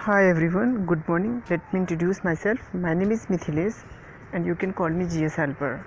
Hi everyone, good morning. Let me introduce myself. My name is Mithilesh and you can call me GS Helper.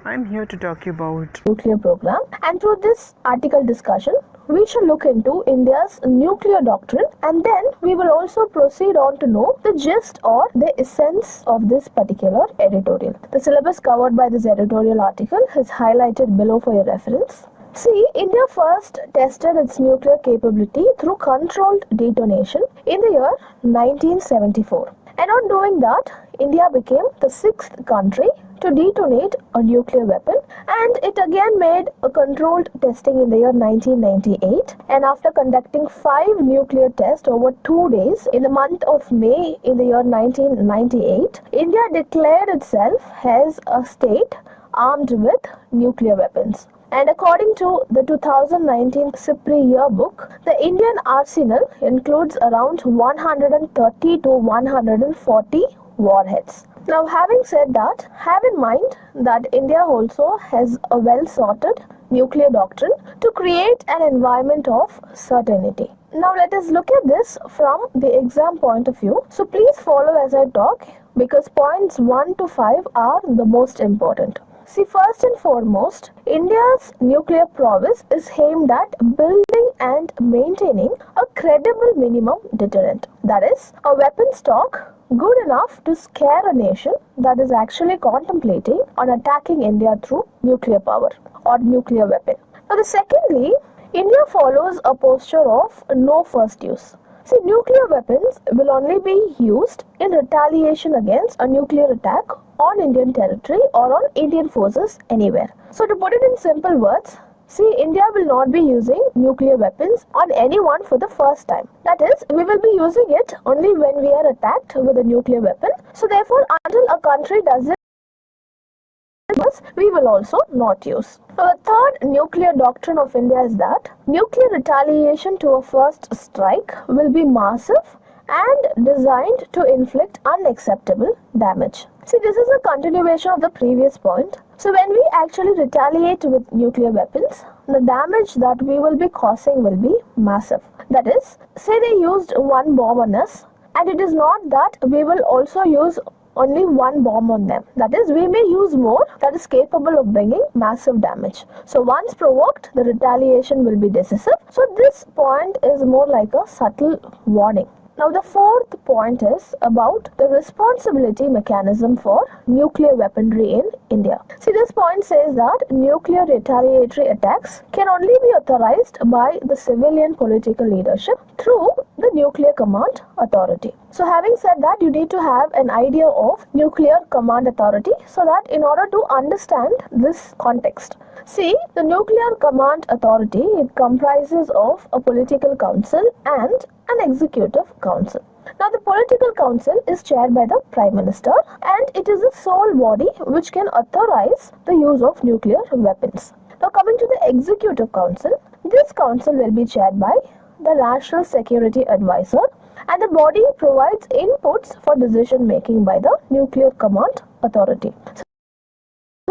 I'm here to talk about nuclear program, and through this article discussion we shall look into India's nuclear doctrine, and then we will also proceed on to know the gist or the essence of this particular editorial. The syllabus covered by this editorial article is highlighted below for your reference. See, India first tested its nuclear capability through controlled detonation in the year 1974. And on doing that, India became the sixth country to detonate a nuclear weapon, and it again made a controlled testing in the year 1998. And after conducting 5 nuclear tests over 2 days in the month of May in the year 1998, India declared itself as a state armed with nuclear weapons. And according to the 2019 SIPRI yearbook, the Indian arsenal includes around 130 to 140 warheads. Now, having said that, have in mind that India also has a well-sorted nuclear doctrine to create an environment of certainty. Now, let us look at this from the exam point of view. So, please follow as I talk, because points 1 to 5 are the most important. See, first and foremost, India's nuclear prowess is aimed at building and maintaining a credible minimum deterrent. That is, a weapon stock good enough to scare a nation that is actually contemplating on attacking India through nuclear power or nuclear weapon. Now, secondly, India follows a posture of no first use. See, nuclear weapons will only be used in retaliation against a nuclear attack on Indian territory or on Indian forces anywhere. So, to put it in simple words, see, India will not be using nuclear weapons on anyone for the first time. That is, we will be using it only when we are attacked with a nuclear weapon. So, therefore, until a country does it, we will also not use. Now, the third nuclear doctrine of India is that nuclear retaliation to a first strike will be massive and designed to inflict unacceptable damage. See, this is a continuation of the previous point. So, when we actually retaliate with nuclear weapons, the damage that we will be causing will be massive. That is, say they used one bomb on us, and it is not that we will also use only one bomb on them. That is, we may use more that is capable of bringing massive damage. So, once provoked, the retaliation will be decisive. So, this point is more like a subtle warning. Now, the fourth point is about the responsibility mechanism for nuclear weaponry in India. See, this point says that nuclear retaliatory attacks can only be authorized by the civilian political leadership through the Nuclear Command Authority. So, having said that, you need to have an idea of Nuclear Command Authority so that in order to understand this context. See, the Nuclear Command Authority, it comprises of a political council and an executive council. Now, the political council is chaired by the Prime Minister, and it is the sole body which can authorize the use of nuclear weapons. Now, coming to the executive council, this council will be chaired by the National Security Advisor, and the body provides inputs for decision making by the Nuclear Command Authority.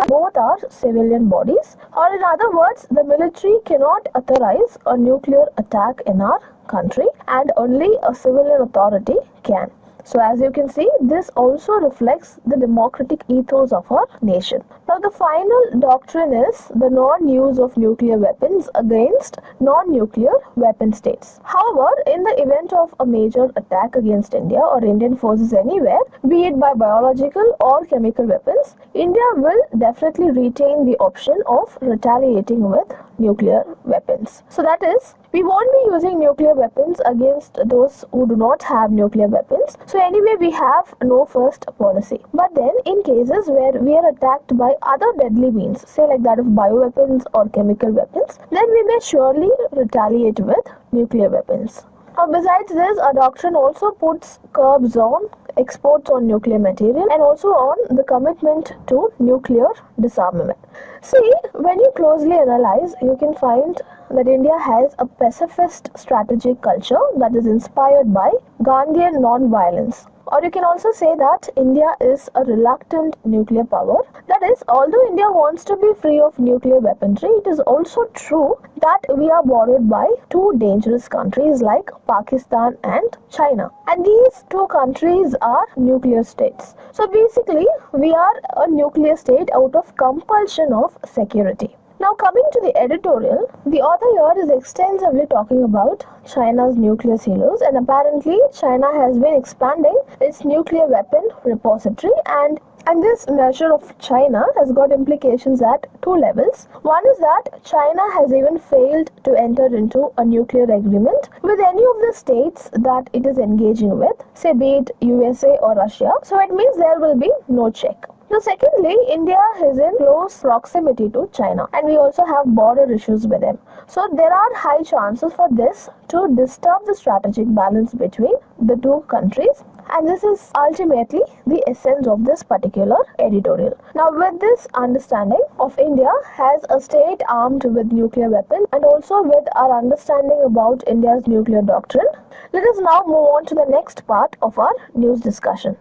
Both are civilian bodies, or in other words, the military cannot authorize a nuclear attack in our country, and only a civilian authority can. So, as you can see, this also reflects the democratic ethos of our nation. Now, the final doctrine is the non-use of nuclear weapons against non-nuclear weapon states. However, in the event of a major attack against India or Indian forces anywhere, be it by biological or chemical weapons, India will definitely retain the option of retaliating with nuclear weapons. So, that is, we won't be using nuclear weapons against those who do not have nuclear weapons. So, anyway, we have no first policy. But then, in cases where we are attacked by other deadly means, say like that of bioweapons or chemical weapons, then we may surely retaliate with nuclear weapons. Now, besides this, our doctrine also puts curbs on exports on nuclear material and also on the commitment to nuclear disarmament. See, when you closely analyze, you can find that India has a pacifist strategic culture that is inspired by Gandhian non-violence. Or you can also say that India is a reluctant nuclear power. That is, although India wants to be free of nuclear weaponry, it is also true that we are bordered by two dangerous countries like Pakistan and China. And these two countries are nuclear states. So basically, we are a nuclear state out of compulsion of security. Now coming to the editorial, the author here is extensively talking about China's nuclear silos, and apparently China has been expanding its nuclear weapon repository, and this measure of China has got implications at two levels. One is that China has even failed to enter into a nuclear agreement with any of the states that it is engaging with, say be it USA or Russia. So it means there will be no check. Now secondly, India is in close proximity to China, and we also have border issues with them. So there are high chances for this to disturb the strategic balance between the two countries, and this is ultimately the essence of this particular editorial. Now with this understanding of India as a state armed with nuclear weapons, and also with our understanding about India's nuclear doctrine, let us now move on to the next part of our news discussion.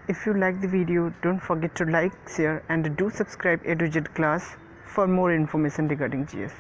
If you like the video, don't forget to like, share and do subscribe EduJet class for more information regarding GS.